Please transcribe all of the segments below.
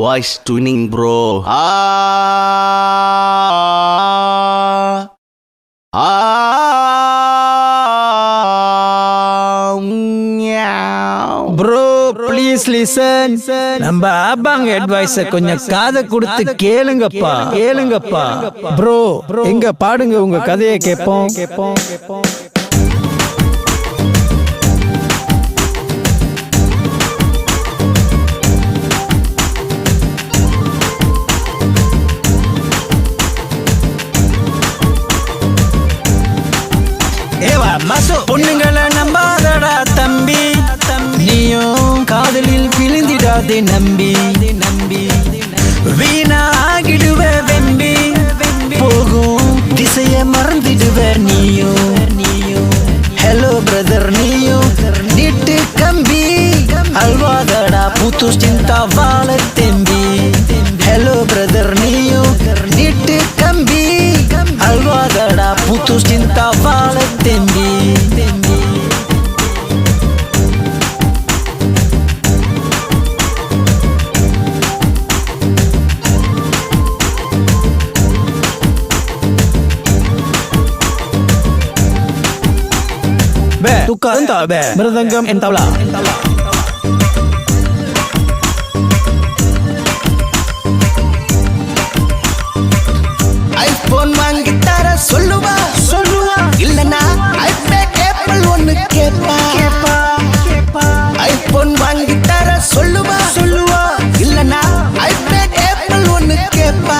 Voice twinning bro. Bro please listen. நம்ம ஆபாங்க அட்வைஸ கொஞ்சம் காதை கொடுத்து கேளுங்கப்பா. ப்ரோ எங்க பாடுங்க, உங்க கதையை கேட்போம். பொண்ணுங்களை நம்பாதடா தம்பி, நீயும் காதலில் விழுந்திடாதே நம்பி. வீணாகிடுவ வெம்பி, போகும் திசைய மறந்துடுவ நீயும். ஹலோ பிரதர், நீயும் நீட்டு கம்பி அல்வாதடா புத்து சிந்தா வாழ தெம்பி. ஹலோ பிரதர், நீயும் நீட்டு கம்பி அல்வாதடா புத்து சிந்தா வாழ தெம்பி. Tukar entah be merdengam entahlah. iPhone வாங்கி தர சொல்லுவா இல்லனா iPad Apple ஒன்னு கேப்பா. iPhone வாங்கி தர சொல்லுவா இல்லனா iPad Apple ஒன்னு கேப்பா.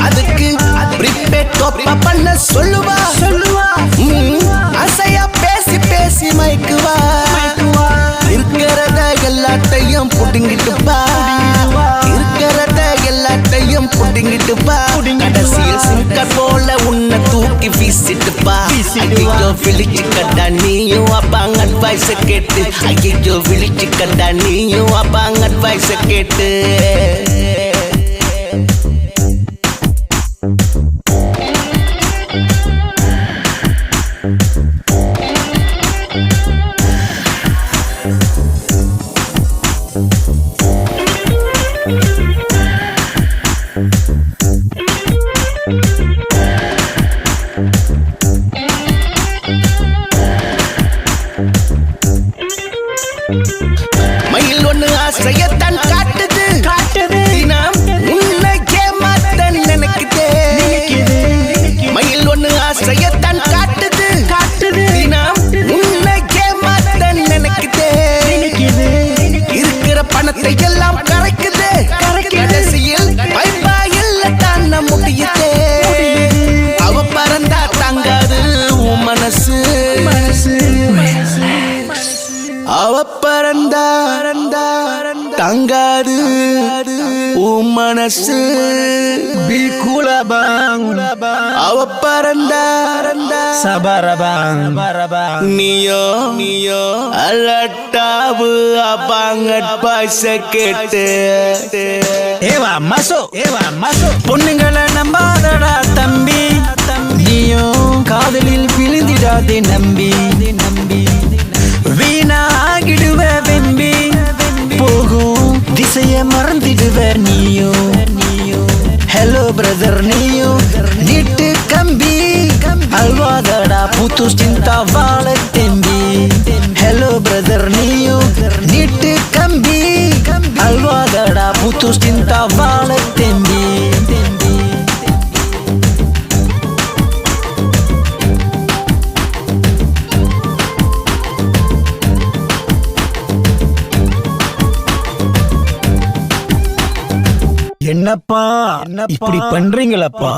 அதுக்கு ப்ரீபெய்ட் டாப் அப் பண்ண சொல்லுவா. அசையா பேசி மைக்குவா. இருக்கிறத எல்லாத்தையும் புடுங்கிட்டுப்பா. புடுங்கிட்டுப்பா. கடைசியில் சிங்கர் போல உன்னை தூக்கி வீசிட்டுப்பா. ஐயோ விழிச்சு கண்டா நீயும் அப்பாங்க அட்வைஸ கேட்டு. ஐயோ விழிச்சு கண்டா நீயும் அப்பாங்க அட்வைஸ கேட்டு. மயில் ஒண்ணு ஆசையத்தான் காட்டுது. தினம் உன்னை ஏமாத்த நினைக்குதே. மயில் ஒண்ணு ஆசையத்தான் காட்டுது. தினம் உன்னை ஏமாத்த நினைக்குதே. இருக்கிற பணத்தை எல்லாம் கரைக்குது. கடைசியில் பைபா இல்ல தான முடியுதே. அவ பறந்தா தாங்காது உன் மனசு. அவ பறந்தா தாங்காது உன் மனசு. அவ பறந்தா நீயோ அலட்டாவு அப்பாங்க பாச கேட்டு. பொண்ணுங்களை நம்பாதடா தம்பி, நீயும் காதலில் விழுந்திடாதே நம்பி. வீணாகிடுவ வெம்பி, போகும் திசைய மறந்துடுவ நீயும். ஹலோ பிரதர், நீயும் நீட்டு கம்பி அல்வாதடா புத்து சிந்தா வாழ தெம்பி. ஹலோ பிரதர், நீயும் நீட்டு கம்பி அல்வாதடா புத்து சிந்தா வாழ தெம்பி. என்னப்பா இப்படி பண்றீங்களப்பா.